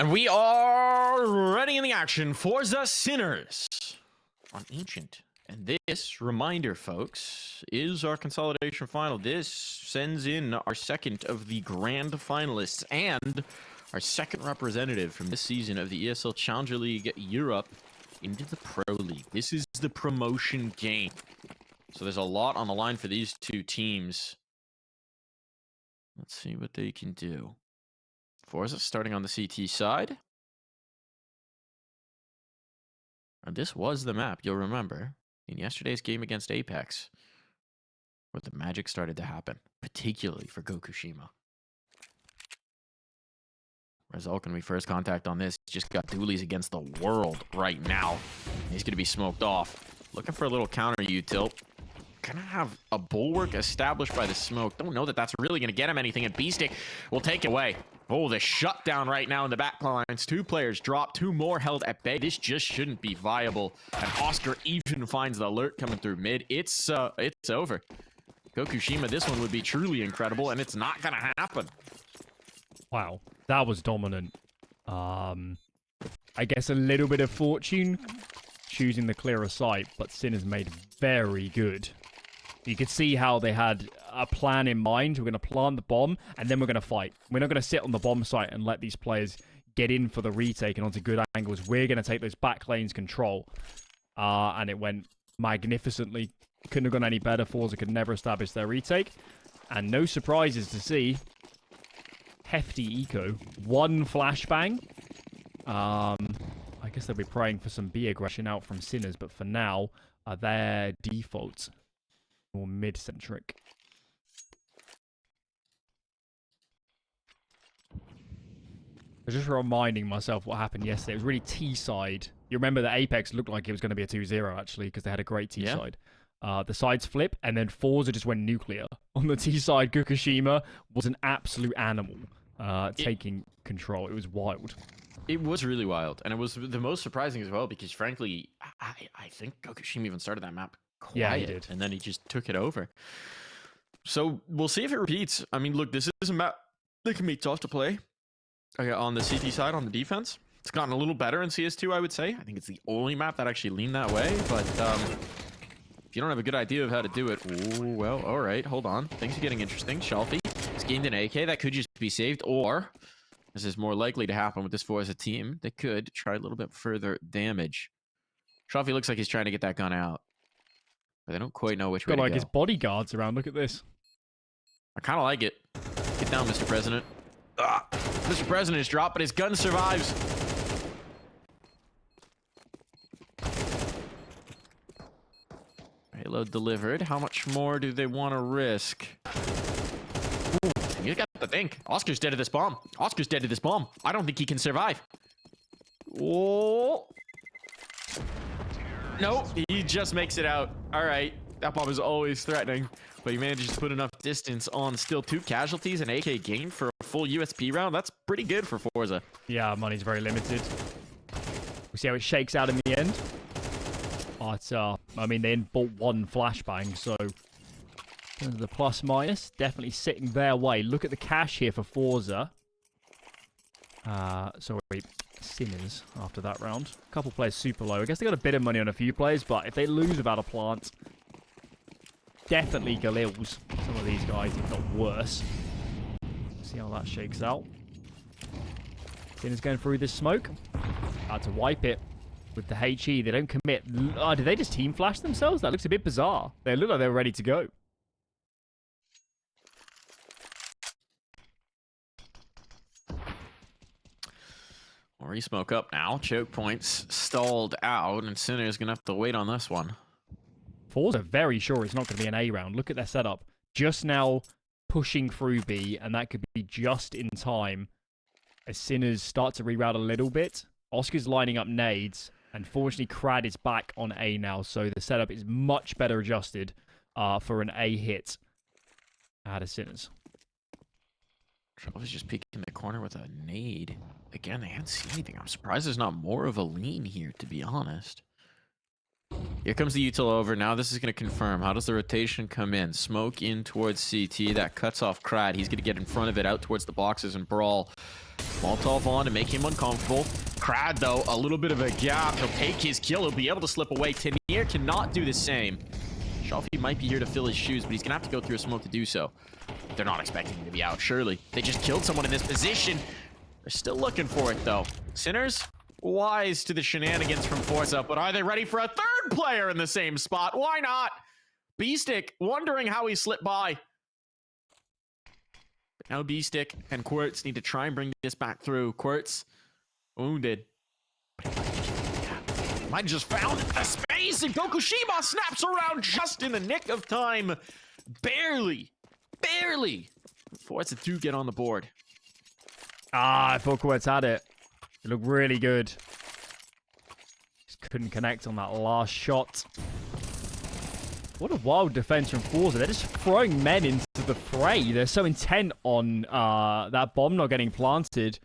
And we are ready in the action for the Sinners on Ancient. And this, reminder folks, is our consolidation final. This sends in our second of the grand finalists and our second representative from this season of the ESL Challenger League Europe into the Pro League. This is the promotion game. So there's a lot on the line for these two teams. Let's see what they can do. forZe starting on the CT side. And this was the map, you'll remember, in yesterday's game against Apex, where the magic started to happen, particularly for Gokushima. Result, can we first contact on this? Just got dualies against the world right now. He's going to be smoked off. Looking for a little counter util. Gonna have a bulwark established by the smoke. Don't know that that's really gonna get him anything, and B-Stick will take it away. Oh, the shutdown right now in the back lines. Two players dropped, two more held at bay. This just shouldn't be viable. And Oscar even finds the alert coming through mid. It's over. Gokushima, this one would be truly incredible, and it's not gonna happen. Wow, that was dominant. I guess a little bit of fortune choosing the clearer site, but Sinners made very good. You could see how they had a plan in mind. We're going to plant the bomb, and then we're going to fight. We're not going to sit on the bomb site and let these players get in for the retake and onto good angles. We're going to take those back lanes control. And it went magnificently. Couldn't have gone any better. forZe could never establish their retake. And no surprises to see. Hefty eco. One flashbang. I guess they'll be praying for some B aggression out from Sinners, but for now, their default more mid-centric. I was just reminding myself what happened yesterday. It was really T-side. You remember that Apex looked like it was going to be a 2-0, actually, because they had a great T-side. Yeah. The sides flip, and then forZe just went nuclear. On the T-side, Gokushima was an absolute animal, taking control. It was wild. It was really wild, and it was the most surprising as well, because frankly, I think Gokushima even started that map quiet, yeah, he did. And then he just took it over. So we'll see if it repeats. I mean, look, this is a map that can be tough to play on the CT side, on the defense. It's gotten a little better in CS2, I would say. I think it's the only map that actually leaned that way, but if you don't have a good idea of how to do it, oh, well, all right, hold on. Things are getting interesting. Shalfie has gained an AK. That could just be saved, or this is more likely to happen with this forZe team. They could try a little bit further damage. Shalfie looks like he's trying to get that gun out, but they don't quite know which way to go. Got like his bodyguards around. Look at this. I kind of like it. Get down, Mr. President. Mr. President is dropped, but his gun survives. Payload delivered. How much more do they want to risk? You got to think. Oscar's dead to this bomb. Oscar's dead to this bomb. I don't think he can survive. Oh. No, he just makes it out. All right. That bomb is always threatening, but he manages to put enough distance on. Still 2 casualties and AK gain for a full USP round. That's pretty good for forZe. Yeah, money's very limited. We'll see how it shakes out in the end. But, I mean, they bought 1 flashbang, so the plus minus definitely sitting their way. Look at the cash here for forZe. Sorry, Sinners after that round. A couple players super low. I guess they got a bit of money on a few players, but if they lose without a plant, definitely Galil's. Some of these guys, if not worse. See how that shakes out. Sinners going through this smoke. Had to wipe it with the HE. They don't commit. Did they just team flash themselves? That looks a bit bizarre. They look like they're ready to go. Or smoke up now. Choke points stalled out, and Sinner's gonna have to wait on this one. forZe are very sure it's not going to be an A round. Look at their setup. Just now pushing through B, and that could be just in time as Sinners start to reroute a little bit. Oscar's lining up nades, and fortunately Krad is back on A now, so the setup is much better adjusted for an A hit out of Sinners. Trouble is just peeking in the corner with a nade. Again, they can't see anything. I'm surprised there's not more of a lean here, to be honest. Here comes the util over. Now this is going to confirm. How does the rotation come in? Smoke in towards CT. That cuts off Krad. He's going to get in front of it out towards the boxes and brawl. Molotov on to make him uncomfortable. Krad, though, a little bit of a gap. He'll take his kill. He'll be able to slip away. Tenier cannot do the same. Shelfie might be here to fill his shoes, but he's going to have to go through a smoke to do so. They're not expecting him to be out, surely. They just killed someone in this position. They're still looking for it, though. Sinners, wise to the shenanigans from forZe, but are they ready for a third player in the same spot? Why not? B-Stick wondering how he slipped by. But now B-Stick and Quartz need to try and bring this back through. Quartz wounded. Might have just found a space, and Gokushima snaps around just in the nick of time. Barely. forZe do get on the board. I thought Quartz had it. It looked really good. Just couldn't connect on that last shot. What a wild defense from forZe. They're just throwing men into the fray. They're so intent on that bomb not getting planted.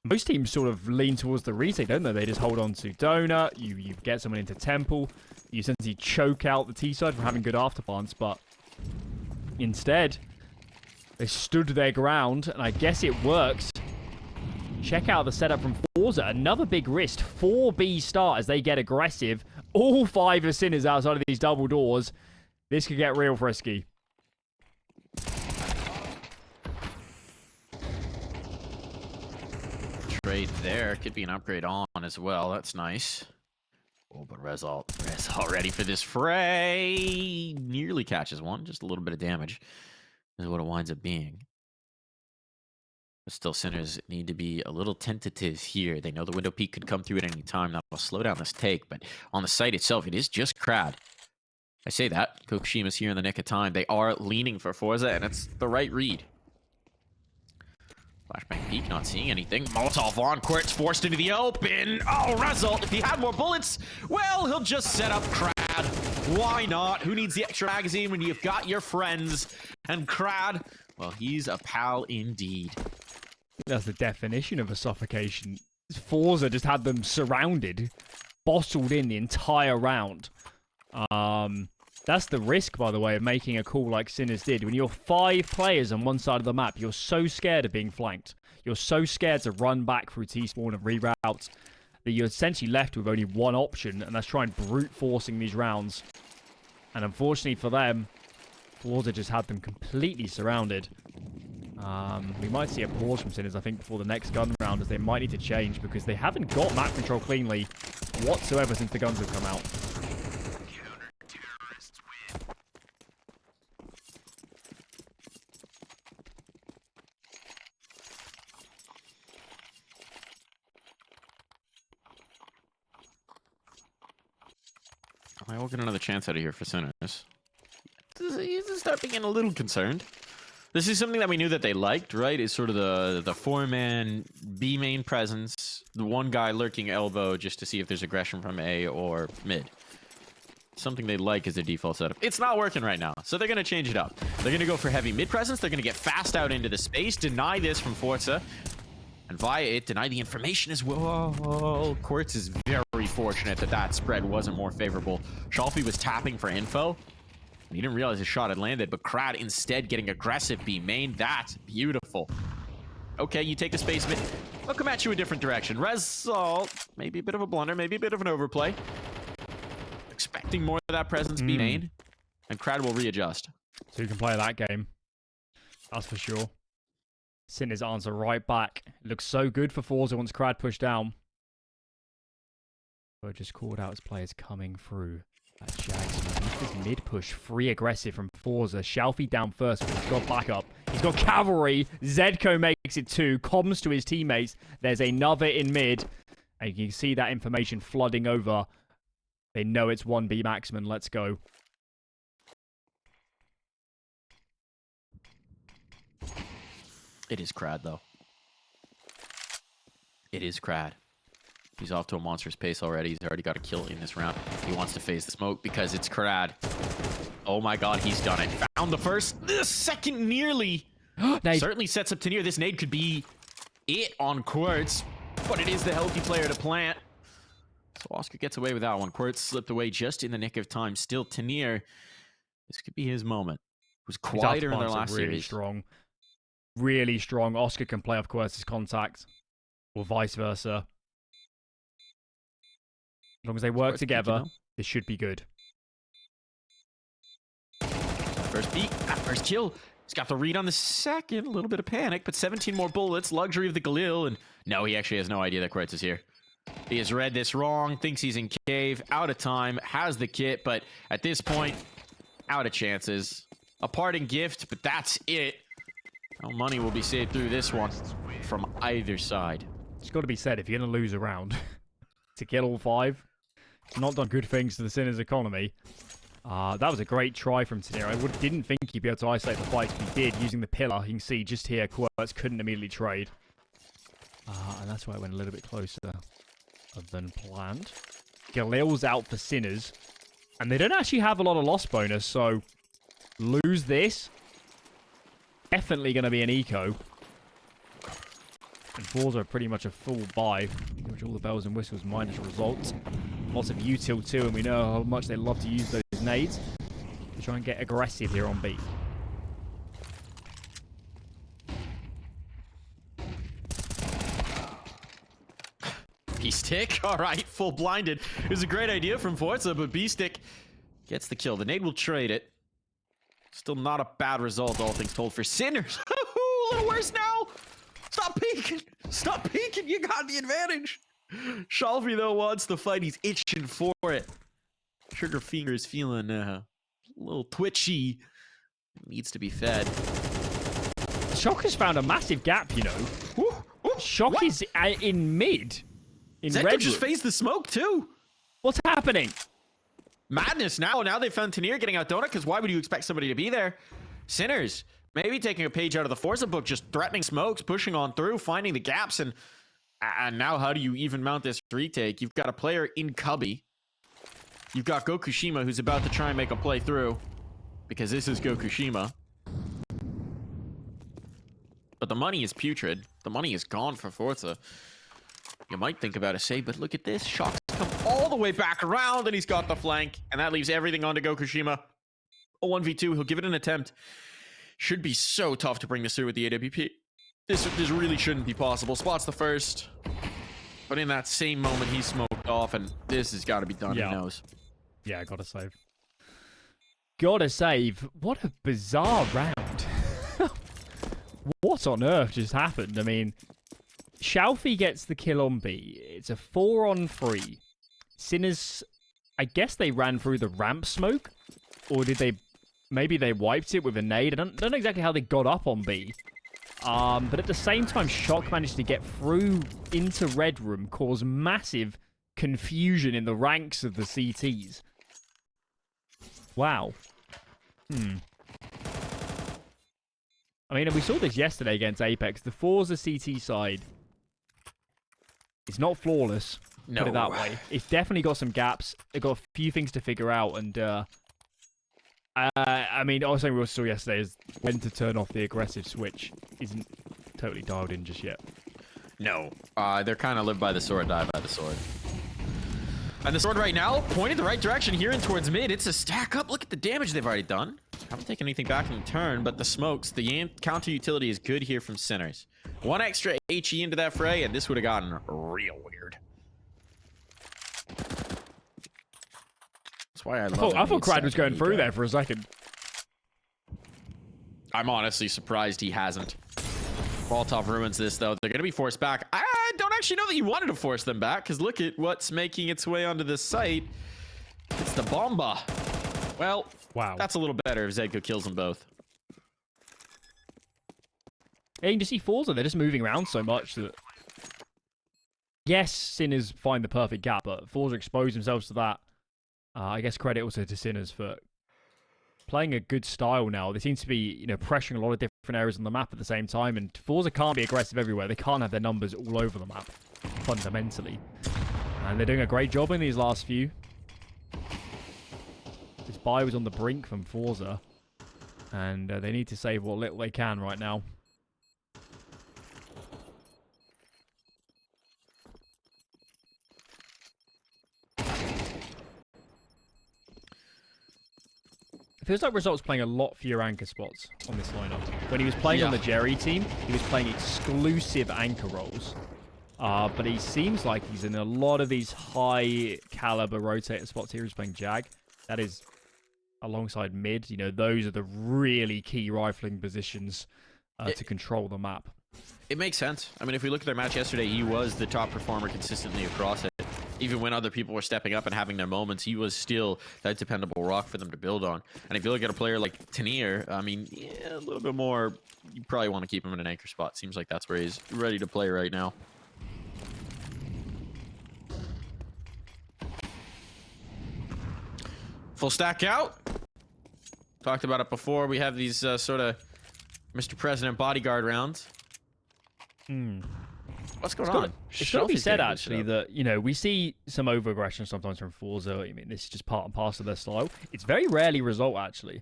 Most teams sort of lean towards the retake, don't they? They just hold on to Donut. You get someone into Temple. You essentially choke out the T-side from having good afterplants, but instead, they stood their ground, and I guess it works. Check out the setup from forZe. Another big wrist. 4B start as they get aggressive. All 5 are Sinners outside of these double doors. This could get real frisky. Trade there. Could be an upgrade on as well. That's nice. Oh, but Rezal ready for this fray. Nearly catches one. Just a little bit of damage is what it winds up being. But still, Sinners need to be a little tentative here. They know the window peak could come through at any time. That will slow down this take. But on the site itself, it is just Krad. I say that. Kokushima's here in the nick of time. They are leaning for forZe, and it's the right read. Flashbang peek, not seeing anything. Molotov on, Quartz forced into the open. Oh, Rezal, if he had more bullets, well, he'll just set up Krad. Why not? Who needs the extra magazine when you've got your friends? And Krad, well, he's a pal indeed. That's the definition of a suffocation. forZe just had them surrounded, bottled in the entire round. That's the risk, by the way, of making a call like Sinners did. When you're 5 players on one side of the map, you're so scared of being flanked. You're so scared to run back through T-spawn and reroute that you're essentially left with only one option, and that's trying brute forcing these rounds. And unfortunately for them, forZe just had them completely surrounded. We might see a pause from Sinners, I think, before the next gun round, as they might need to change, because they haven't got map control cleanly whatsoever since the guns have come out. I will get another chance out of here for Sinners. He's start being a little concerned. This is something that we knew that they liked, right? Is sort of the 4-man B main presence, the one guy lurking elbow just to see if there's aggression from A or mid. Something they like is their default setup. It's not working right now, so they're going to change it up. They're going to go for heavy mid presence. They're going to get fast out into the space, deny this from forZe, and via it, deny the information as well. Quartz is very fortunate that that spread wasn't more favorable. Shelfie was tapping for info. He didn't realize his shot had landed, but Krad instead getting aggressive B main. That's beautiful. Okay, you take the space mid. I'll come at you a different direction. Rezal, maybe a bit of a blunder, maybe a bit of an overplay. Expecting more of that presence B main, and Krad will readjust. So you can play that game. That's for sure. Sinners answer right back. It looks so good for forZe once Krad pushed down. But just called out his players coming through. That Jags. This mid push, free aggressive from forZe. Shelfie down first, but he's got backup. He's got cavalry. ZEDKO makes it 2. Comms to his teammates. There's another in mid. And you can see that information flooding over. They know it's 1B maximum. Let's go. It is Krad, though. It is Krad. He's off to a monstrous pace already. He's already got a kill in this round. He wants to phase the smoke because it's Krad. Oh my god, he's done it. Found the first. The second nearly. Certainly sets up to near. This nade could be it on Quartz, but it is the healthy player to plant. So Oscar gets away with that one. Quartz slipped away just in the nick of time. Still, Tanier, this could be his moment. It was quieter in their last really series. strong. Really strong. Oscar can play off Quartz's contact. Or vice versa. As long as they work together, this should be good. First beat, first kill. He's got the read on the second. A little bit of panic, but 17 more bullets. Luxury of the Galil. And no, he actually has no idea that Quartz is here. He has read this wrong, thinks he's in cave, out of time, has the kit, but at this point, out of chances. A parting gift, but that's it. No money will be saved through this one from either side. It's got to be said, if you're going to lose a round to kill all 5, it's not done good things to the Sinners' economy. That was a great try from Tanier. I didn't think he'd be able to isolate the fight, but he did using the pillar. You can see just here, Quartz couldn't immediately trade. And that's why it went a little bit closer than planned. Galil's out for Sinners. And they don't actually have a lot of loss bonus, so lose this. Definitely going to be an eco. And forZe are pretty much a full buy. Pretty much all the bells and whistles minus results. Lots of util too, and we know how much they love to use those nades to try and get aggressive here on B. B-Stick, all right, full blinded. It was a great idea from forZe, but B-Stick gets the kill. The nade will trade it. Still not a bad result, all things told, for Sinners. A little worse now. Stop peeking. Stop peeking. You got the advantage. Shalfie, though, wants the fight. He's itching for it. Trigger finger is feeling a little twitchy. Needs to be fed. Shock has found a massive gap, you know. Shock is in mid. In ZEDKO red just room. phased the smoke, too. What's happening? Madness now. Now they found Tanier getting out donut, because why would you expect somebody to be there? Sinners, maybe taking a page out of the forZe book, just threatening smokes, pushing on through, finding the gaps, and now how do you even mount this retake? You've got a player in Cubby. You've got Gokushima, who's about to try and make a play through, because this is Gokushima. But the money is putrid. The money is gone for forZe. You might think about a save, but look at this. Shock's come all the way back around, and he's got the flank, and that leaves everything onto Gokushima. A 1v2, he'll give it an attempt. Should be so tough to bring this through with the AWP. This really shouldn't be possible. Spots the first, but in that same moment, he smoked off, and this has got to be done. Yeah. He knows. Yeah, gotta save. Gotta save. What a bizarre round. What on earth just happened? I mean, Shalfie gets the kill on B. It's a 4-on-3. Sinners, I guess they ran through the ramp smoke, or did they? Maybe they wiped it with a nade. I don't know exactly how they got up on B. But at the same time, Shock managed to get through into Red Room, cause massive confusion in the ranks of the CTs. Wow. I mean, we saw this yesterday against Apex. The forZe CT side is not flawless, No. put it that way. It's definitely got some gaps. They've got a few things to figure out, and I mean, also we saw yesterday is when to turn off the aggressive switch isn't totally dialed in just yet. No. They're kind of live by the sword, die by the sword. And the sword right now, pointed the right direction here and towards mid. It's a stack up. Look at the damage they've already done. Haven't taken anything back in turn, but the smokes, the counter utility is good here from Sinners. One extra HE into that fray, and this would have gotten real weird. That's why I love I thought Krad was going through there for a second. I'm honestly surprised he hasn't. Molotov ruins this, though. They're going to be forced back. I don't actually know that you wanted to force them back, because look at what's making its way onto this site. It's the Bomba. Well, wow. That's a little better if ZEDKO kills them both. Yeah, you can just see forZe, they're just moving around so much that... Yes, Sinners find the perfect gap, but forZe expose themselves to that. I guess credit also to Sinners for playing a good style now. They seem to be, you know, pressuring a lot of different areas on the map at the same time, and forZe can't be aggressive everywhere. They can't have their numbers all over the map, fundamentally. And they're doing a great job in these last few. This buy was on the brink from forZe, and they need to save what little they can right now. It feels like Result's playing a lot fewer anchor spots on this lineup. When he was playing on the Jerry team, he was playing exclusive anchor roles. But he seems like he's in a lot of these high caliber rotator spots here. He's playing Jag. That is alongside mid. You know, those are the really key rifling positions to control the map. It makes sense. I mean, if we look at their match yesterday, he was the top performer consistently across it. Even when other people were stepping up and having their moments, he was still that dependable rock for them to build on. And if you look at a player like Tanir, I mean, yeah, a little bit more, you probably want to keep him in an anchor spot. Seems like that's where he's ready to play right now. Full stack out. Talked about it before. We have these sort of Mr. President bodyguard rounds. What's going on? It's got to be said, actually, that, you know, we see some over-aggression sometimes from forZe. I mean, this is just part and parcel of their style. It's very rarely Result, actually.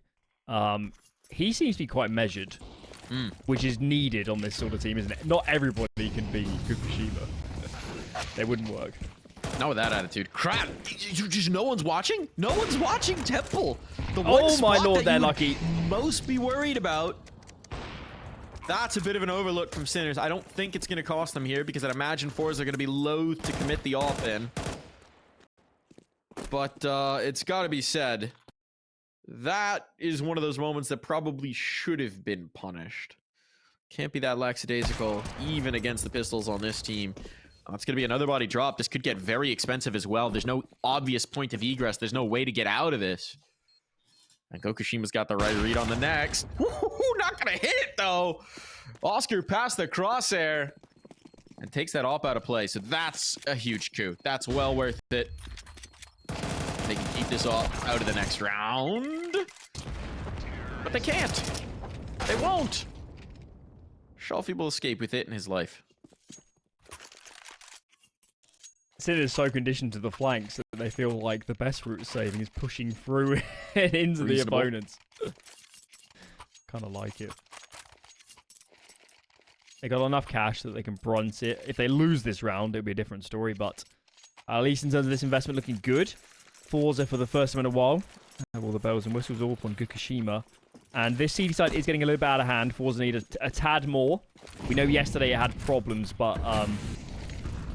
He seems to be quite measured, which is needed on this sort of team, isn't it? Not everybody can be Fukushima. They wouldn't work. Not with that attitude. Crap! Just no one's watching? No one's watching Temple! The one Oh my lord, they're lucky. Most be worried about. That's a bit of an overlook from Sinners. I don't think it's going to cost them here because I'd imagine forZe are going to be loath to commit the off in. But it's got to be said, that is one of those moments that probably should have been punished. Can't be that lackadaisical, even against the pistols on this team. It's going to be another body drop. This could get very expensive as well. There's no obvious point of egress. There's no way to get out of this. And Gokushima's got the right read on the next. Not going to hit it, though. Oscar past the crosshair and takes that op out of play. So that's a huge coup. That's well worth it. They can keep this off out of the next round. But they can't. They won't. Shelfie will escape with it in his life. Sid is so conditioned to the flanks that they feel like the best route of saving is pushing through and into the opponents. Kind of like it. They got enough cash that they can bronze it. If they lose this round, it'll be a different story, but at least in terms of this investment, looking good. forZe for the first time in a while. Have all the bells and whistles all up on Gokushima. And this CD side is getting a little bit out of hand. forZe need a tad more. We know yesterday it had problems, but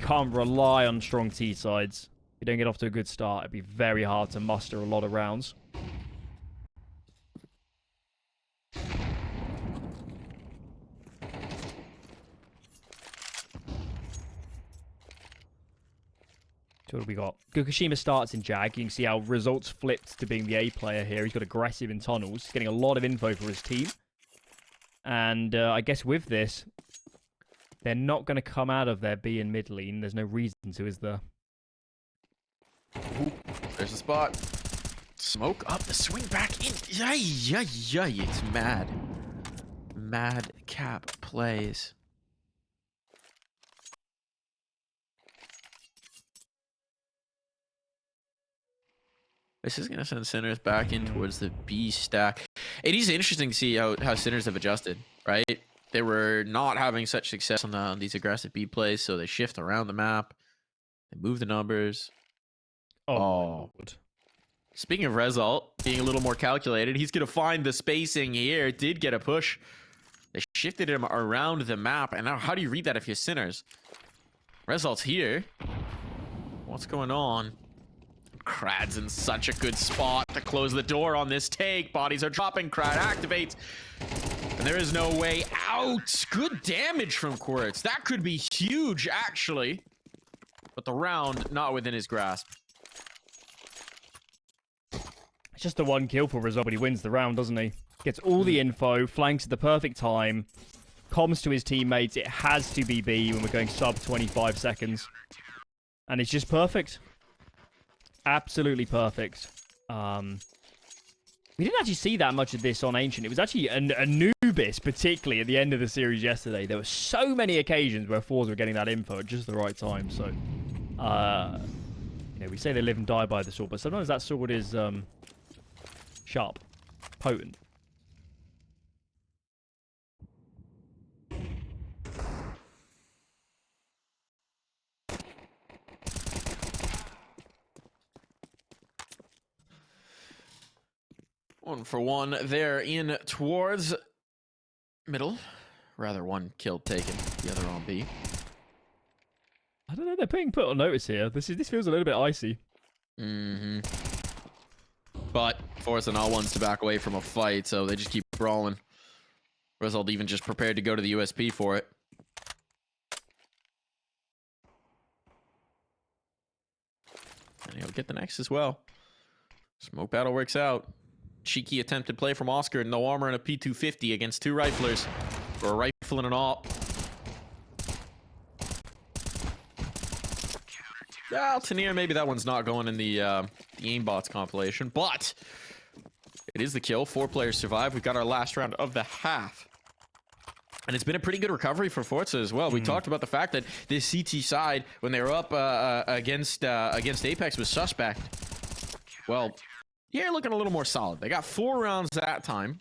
can't rely on strong T sides. If you don't get off to a good start, it'd be very hard to muster a lot of rounds. So what do we got? Gokushima starts in Jag. You can see how Results flipped to being the A player here. He's got aggressive in tunnels. He's getting a lot of info for his team. And I guess with this, they're not going to come out of their B and mid lane. There's no reason to, is there? Ooh, there's a spot. Smoke up, the swing back in. Yay, yay, yay. It's mad. Mad cap plays. This is going to send Sinners back in towards the B stack. It is interesting to see how Sinners have adjusted, right? They were not having such success on these aggressive B plays, so they shift around the map. They move the numbers. Oh. Speaking of Result, being a little more calculated, he's going to find the spacing here. Did get a push. They shifted him around the map. And now how do you read that if you're Sinners? Result's here. What's going on? Krad's in such a good spot to close the door on this take. Bodies are dropping. Krad activates. And there is no way out. Good damage from Quartz. That could be huge, actually. But the round not within his grasp. It's just the one kill for Result, but he wins the round, doesn't he? Gets all the info, flanks at the perfect time, comms to his teammates. It has to be B when we're going sub 25 seconds. And it's just perfect. Absolutely perfect. We didn't actually see that much of this on Ancient. It was actually Anubis, particularly at the end of the series yesterday. There were so many occasions where forZe were getting that info at just the right time. So, you know, we say they live and die by the sword, but sometimes that sword is sharp, potent. 1 for 1 there in towards middle. Rather, 1 kill taken, the other on B. I don't know, they're putting put on notice here. This feels a little bit icy. Mm-hmm. But forZe now wants to back away from a fight, so they just keep brawling. Result even just prepared to go to the USP for it. And he'll get the next as well. Smoke battle works out. Cheeky attempted play from Oscar. No armor and a P250 against 2 riflers. For a rifle and an AWP. Yeah, Tanier, maybe that one's not going in the aimbots compilation, but it is the kill. 4 players survive. We've got our last round of the half. And it's been a pretty good recovery for forZe as well. We talked about the fact that this CT side, when they were up against Apex, was suspect. Well, here looking a little more solid. They got 4 rounds that time.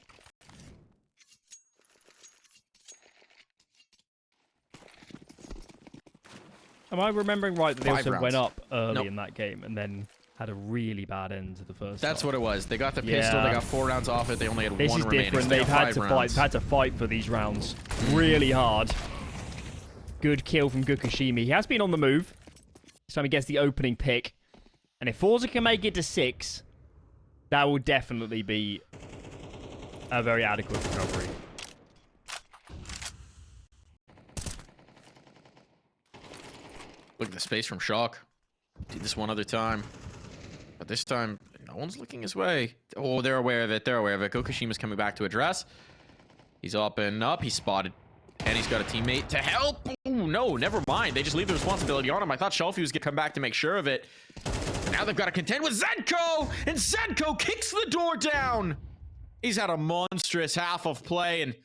Am I remembering right that they 5 also rounds. went up early Nope. in that game and then had a really bad end to the first That's half? what it was. They got the pistol. Yeah. They got 4 rounds off it. They only had This 1 is remaining. different. So they They've got had 5 to rounds. fight for these rounds really hard. Good kill from Gukushimi. He has been on the move. This time he gets the opening pick. And if forZe can make it to 6, that will definitely be a very adequate recovery. Look at the space from Shock. Did this one other time. But this time, no one's looking his way. Oh, they're aware of it. They're aware of it. Gokushima's coming back to address. He's up and up. He's spotted. And he's got a teammate to help. Oh, no, never mind. They just leave the responsibility on him. I thought Shelfie was going to come back to make sure of it. But now they've got to contend with ZEDKO. And ZEDKO kicks the door down. He's had a monstrous half of play and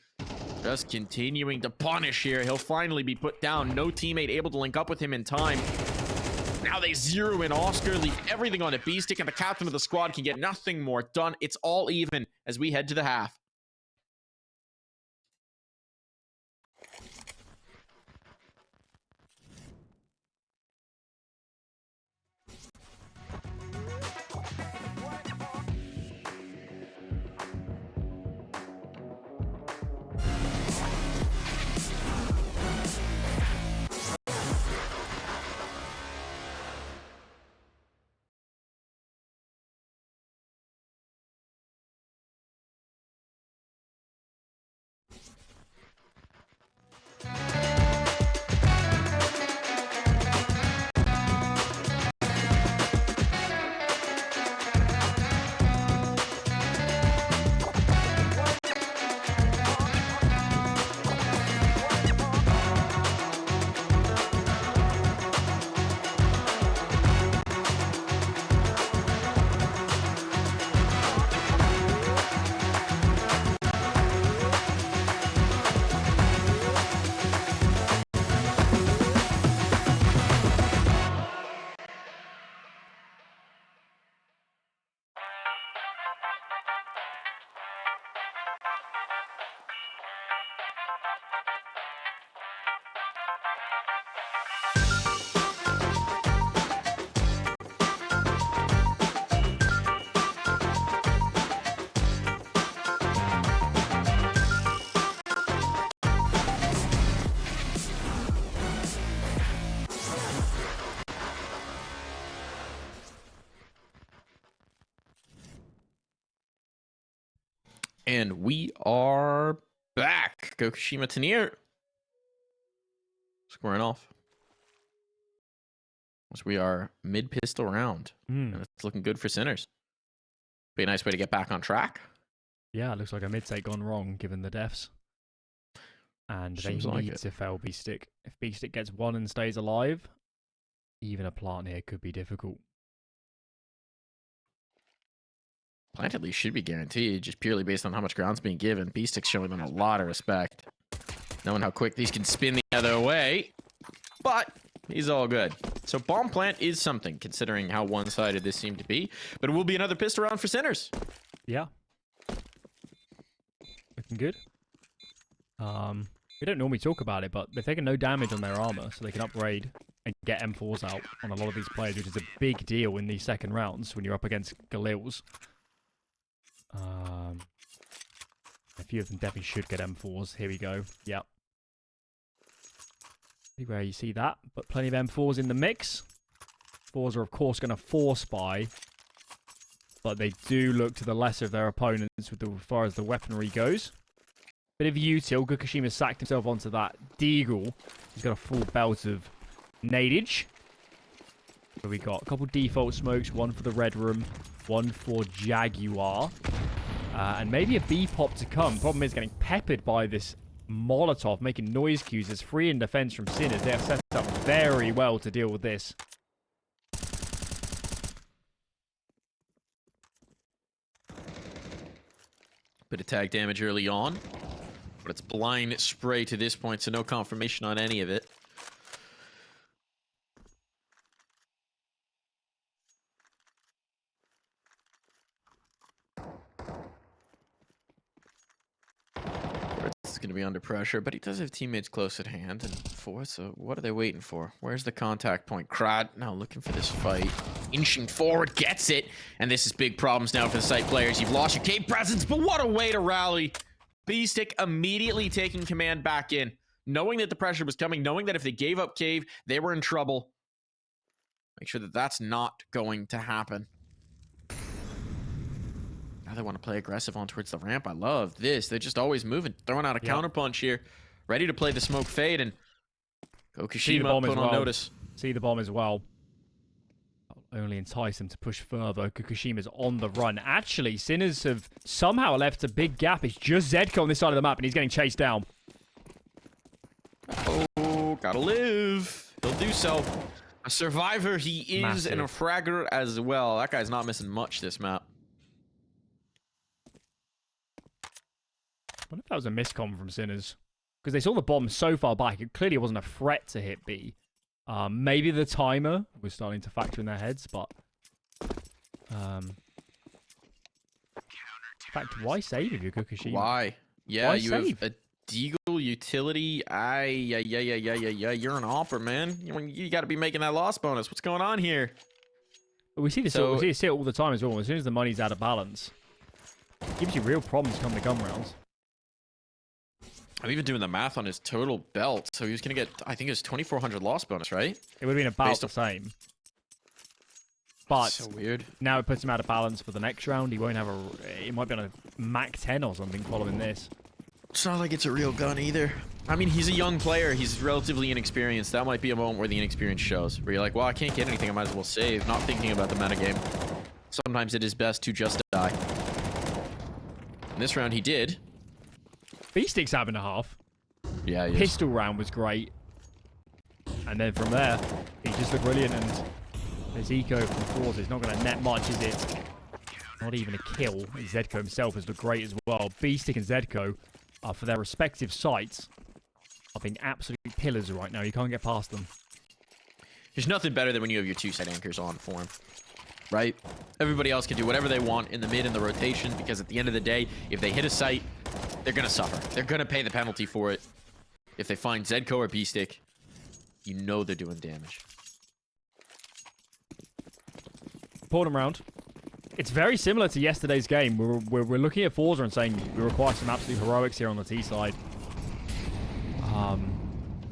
just continuing to punish here. He'll finally be put down. No teammate able to link up with him in time. Now they zero in Oscar, leave everything on a B stick, and the captain of the squad can get nothing more done. It's all even as we head to the half. And we are back. Gokushima Tanier squaring off. As we are mid-pistol round. And it's looking good for Sinners. Be a nice way to get back on track. Yeah, it looks like a mid-take gone wrong given the deaths. And Seems they like need it. to fail B-Stick. If B-Stick gets 1 and stays alive, even a plant here could be difficult. Plant at least should be guaranteed, just purely based on how much ground's being given. B-Stick's showing them a lot of respect. Knowing how quick these can spin the other way. But he's all good. So bomb plant is something, considering how one-sided this seemed to be. But it will be another pistol round for Sinners. Yeah. Looking good. We don't normally talk about it, but they've taken no damage on their armor, so they can upgrade and get M4s out on a lot of these players, which is a big deal in these second rounds when you're up against Galils. A few of them definitely should get M4s. Here we go. Yep. Where you see that, but plenty of M4s in the mix. 4s are, of course, going to force buy, but they do look to the lesser of their opponents as far as the weaponry goes. Bit of util. Gukashima sacked himself onto that Deagle. He's got a full belt of nadage. So we got a couple default smokes, one for the Red Room, one for Jaguar, and maybe a B pop to come. Problem is getting peppered by this Molotov, making noise cues. There's free in defense from Sinners. They have set up very well to deal with this. Bit of tag damage early on, but it's blind spray to this point, so no confirmation on any of it. It's going to be under pressure, but he does have teammates close at hand. And so what are they waiting for? Where's the contact point? Krad now looking for this fight. Inching forward, gets it. And this is big problems now for the site players. You've lost your cave presence, but what a way to rally. B-Stick immediately taking command back in, knowing that the pressure was coming, knowing that if they gave up cave, they were in trouble. Make sure that that's not going to happen. Now they want to play aggressive on towards the ramp. I love this. They're just always moving, throwing out a counterpunch here, ready to play the smoke fade and Gokashima put on notice. See the bomb as well. I'll only entice them to push further. Kukushima's on the run. Actually, Sinners have somehow left a big gap. It's just ZEDKO on this side of the map, and he's getting chased down. Oh, gotta live. He'll do so. A survivor he is, Massive. and a fragger as well. That guy's not missing much this map. I wonder if that was a miscom from Sinners. Because they saw the bomb so far back, it clearly wasn't a threat to hit B. Maybe the timer was starting to factor in their heads, but... in fact, why save if you're Kukushima? Why? Yeah, Why you save? have a Deagle utility. Yeah. You're an opera, man. You got to be making that loss bonus. What's going on here? But we see this we see this all the time as well. As soon as the money's out of balance, it gives you real problems come to gun rounds. I'm even doing the math on his total belt. So he was going to get, I think it was 2,400 loss bonus, right? It would have been about the same. But so weird. Now it puts him out of balance for the next round. He won't have he might be on a Mac 10 or something following this. It's not like it's a real gun either. I mean, he's a young player. He's relatively inexperienced. That might be a moment where the inexperience shows. Where you're like, well, I can't get anything. I might as well save. Not thinking about the metagame. Sometimes it is best to just die. In this round, he did. B-Stick's having a half. Yeah, he is. Pistol round was great. And then from there, he just looked brilliant. And this eco from forZe is not going to net much, is it? Not even a kill. ZEDKO himself has looked great as well. B-Stick and ZEDKO, for their respective sites, are being absolute pillars right now. You can't get past them. There's nothing better than when you have your two side anchors on form. Right? Everybody else can do whatever they want in the mid and the rotation, because at the end of the day, if they hit a site, they're going to suffer. They're going to pay the penalty for it. If they find ZEDKO or B-Stick, you know they're doing damage. Important round. It's very similar to yesterday's game. We're looking at forZe and saying we require some absolute heroics here on the T side.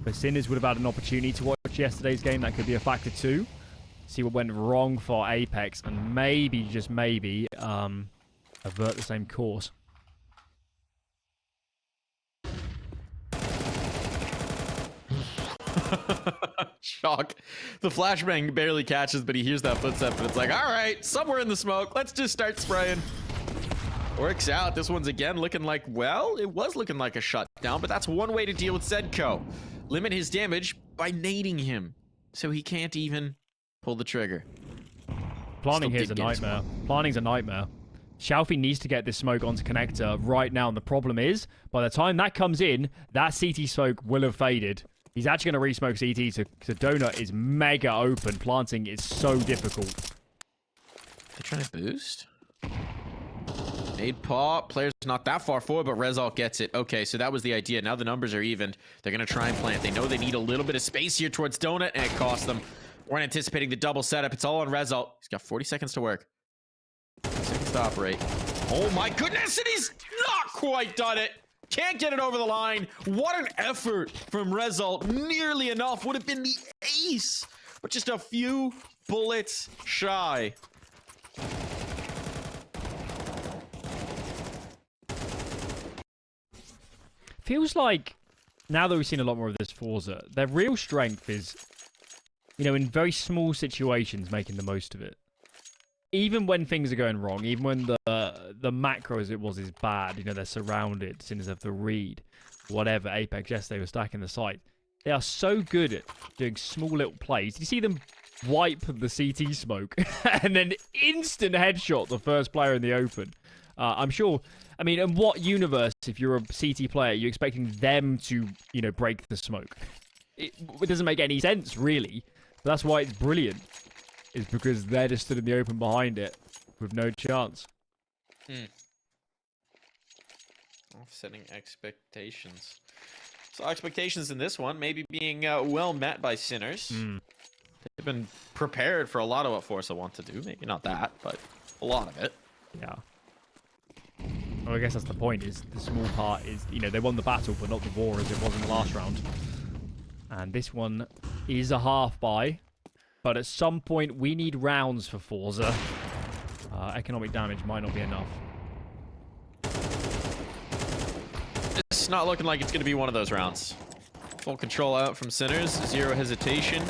But Sinners would have had an opportunity to watch yesterday's game. That could be a factor too. See what went wrong for Apex, and maybe, just maybe, avert the same course. Shock. The flashbang barely catches, but he hears that footstep, and it's like, all right, somewhere in the smoke, let's just start spraying. Works out. This one's again looking like, well, it was looking like a shutdown, but that's one way to deal with ZEDKO. Limit his damage by nading him, so he can't even pull the trigger. Planning here's a nightmare. Planning's a nightmare. Xiaofi needs to get this smoke onto connector right now, and the problem is, by the time that comes in, that CT smoke will have faded. He's actually going to re-smoke CT, so Donut is mega open. Planting is so difficult. They're trying to boost. Nade pop. Player's not that far forward, but Rezalt gets it. Okay, so that was the idea. Now the numbers are evened. They're going to try and plant. They know they need a little bit of space here towards Donut, and it costs them. Weren't anticipating the double setup. It's all on Rezalt. He's got 40 seconds to work. 6 to operate. Oh my goodness, and he's not quite done it. Can't get it over the line. What an effort from Result. Nearly enough. Would have been the ace, but just a few bullets shy. Feels like, now that we've seen a lot more of this forZe, their real strength is, you know, in very small situations, making the most of it. Even when things are going wrong, even when the macro as it was is bad, you know, they're surrounded, Sinners have the read, whatever, Apex, yes, they were stacking the site. They are so good at doing small little plays. You see them wipe the CT smoke and then instant headshot the first player in the open. I'm sure, I mean, in what universe, if you're a CT player, you're expecting them to, you know, break the smoke? It doesn't make any sense, really. But that's why it's brilliant. Is because they're just stood in the open behind it with no chance. Offsetting expectations. So expectations in this one maybe being well met by Sinners. They've been prepared for a lot of what forZe want to do. Maybe not that, but a lot of it. Yeah. Well, I guess that's the point, is the small part is, you know, they won the battle, but not the war as it was in the last round. And this one is a half buy. But at some point, we need rounds for forZe. Economic damage might not be enough. It's not looking like it's going to be one of those rounds. Full control out from Sinners. Zero hesitation.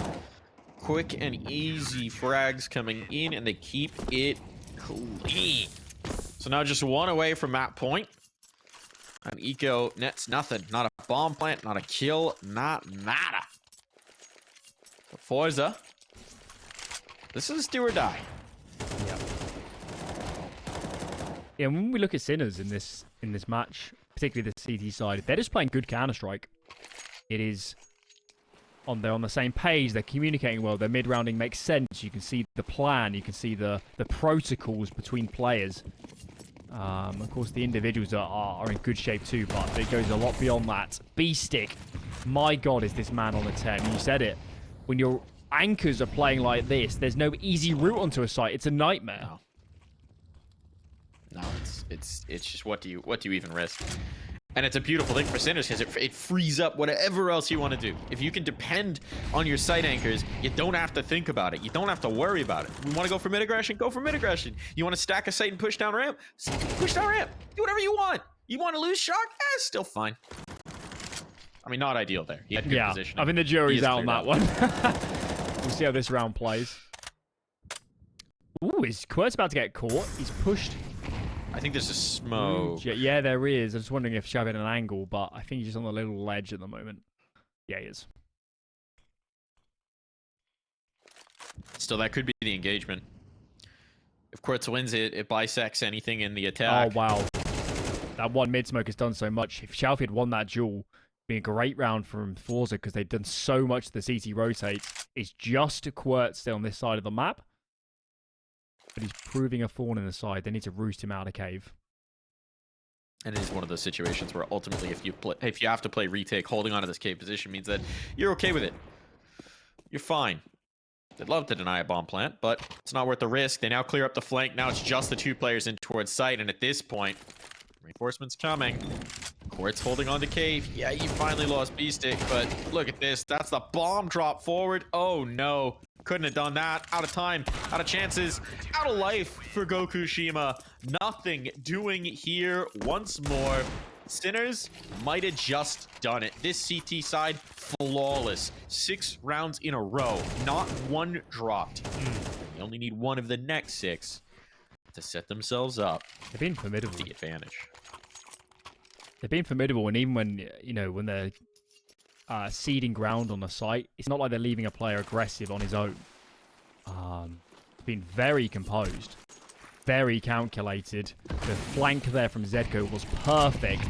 Quick and easy frags coming in, and they keep it clean. So now just one away from map point. And Eco nets nothing. Not a bomb plant, not a kill, not nada. So forZe. This is do or die. Yeah. Yeah, when we look at Sinners in this match, particularly the CT side, they're just playing good Counter-Strike. It is they're on the same page, they're communicating well, their mid-rounding makes sense. You can see the plan, you can see the protocols between players. Of course, the individuals are in good shape too, but it goes a lot beyond that. B-Stick, my God, is this man on the 10? You said it. When your anchors are playing like this, there's no easy route onto a site. It's a nightmare. No, it's just what do you even risk? And it's a beautiful thing for Sinners because it frees up whatever else you want to do. If you can depend on your site anchors, you don't have to think about it. You don't have to worry about it. You want to go for mid aggression? Go for mid aggression. You want to stack a site and push down ramp? Push down ramp. Do whatever you want. You want to lose shock? Still fine. I mean, not ideal there. He had good positioning. I mean, the jury's out on that one. We'll see how this round plays. Ooh, is Kwert's about to get caught? He's pushed. I think there's a smoke. Yeah, there is. I was wondering if Shav had an angle, but I think he's just on the little ledge at the moment. Yeah, he is. Still, that could be the engagement. If Quartz wins it, it bisects anything in the attack. Oh, wow. That one mid-smoke has done so much. If Shav had won that duel, it'd be a great round from forZe because they've done so much to the CT rotate. It's just Quartz still on this side of the map. But he's proving a thorn in the side. They need to roost him out of cave. And it is one of those situations where ultimately, if you have to play retake, holding onto this cave position means that you're okay with it. You're fine. They'd love to deny a bomb plant, but it's not worth the risk. They now clear up the flank. Now it's just the two players in towards site, and at this point, reinforcements coming. Quartz holding on to cave. Yeah, you finally lost B-Stick, but look at this. That's the bomb drop forward. Oh no. Couldn't have done that. Out of time, out of chances, out of life for Goku Shima. Nothing doing here once more. Sinners might have just done it. This CT side, flawless. 6 rounds in a row. Not one dropped. They only need one of the next 6 to set themselves up. They've been formidable. The advantage. They've been formidable, and even when, you know, when they're seeding ground on the site, it's not like they're leaving a player aggressive on his own. Been very composed, very calculated. The flank there from ZEDKO was perfect,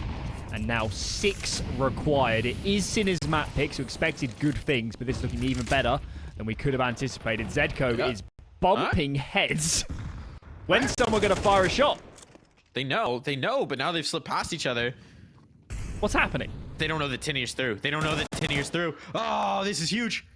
and now 6 required. It is Sinner's map pick, so expected good things, but this is looking even better than we could have anticipated. ZEDKO is bumping heads. When's someone going to fire a shot? They know, but now they've slipped past each other. What's happening? They don't know that Tinier's through. They don't know that Tinier's through. Oh, this is huge.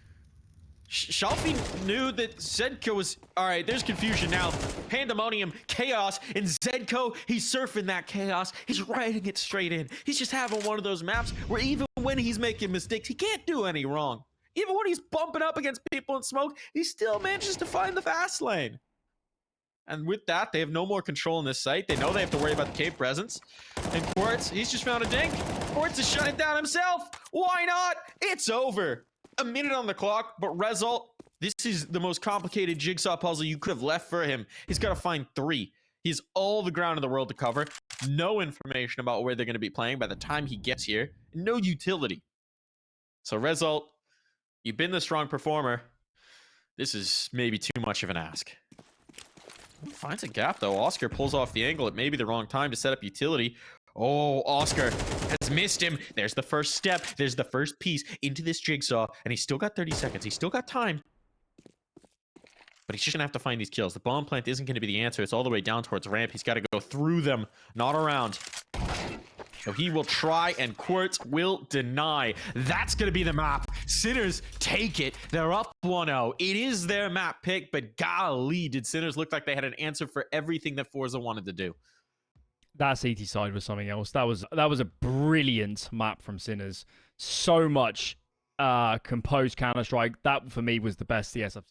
Shelfie knew that ZEDKO was... Alright, there's confusion now. Pandemonium, chaos, and ZEDKO, he's surfing that chaos. He's riding it straight in. He's just having one of those maps where even when he's making mistakes, he can't do any wrong. Even when he's bumping up against people in smoke, he still manages to find the fast lane. And with that, they have no more control in this site. They know they have to worry about the cave presence. And Quartz, he's just found a dink. Quartz is shutting down himself. Why not? It's over. A minute on the clock, but result, this is the most complicated jigsaw puzzle you could have left for him. He's got to find 3. He has all the ground in the world to cover. No information about where they're going to be playing by the time he gets here. No utility. So result, you've been the strong performer. This is maybe too much of an ask. Finds a gap though. Oscar pulls off the angle at maybe the wrong time to set up utility. Oh, Oscar has missed him. There's the first step. There's the first piece into this jigsaw. And he's still got 30 seconds. He's still got time. But he's just going to have to find these kills. The bomb plant isn't going to be the answer. It's all the way down towards ramp. He's got to go through them, not around. So he will try, and Quartz will deny. That's going to be the map. Sinners take it. They're up 1-0. It is their map pick, but golly, did Sinners look like they had an answer for everything that forZe wanted to do. That CT side was something else. That was a brilliant map from Sinners. So much composed Counter-Strike. That, for me, was the best CS I've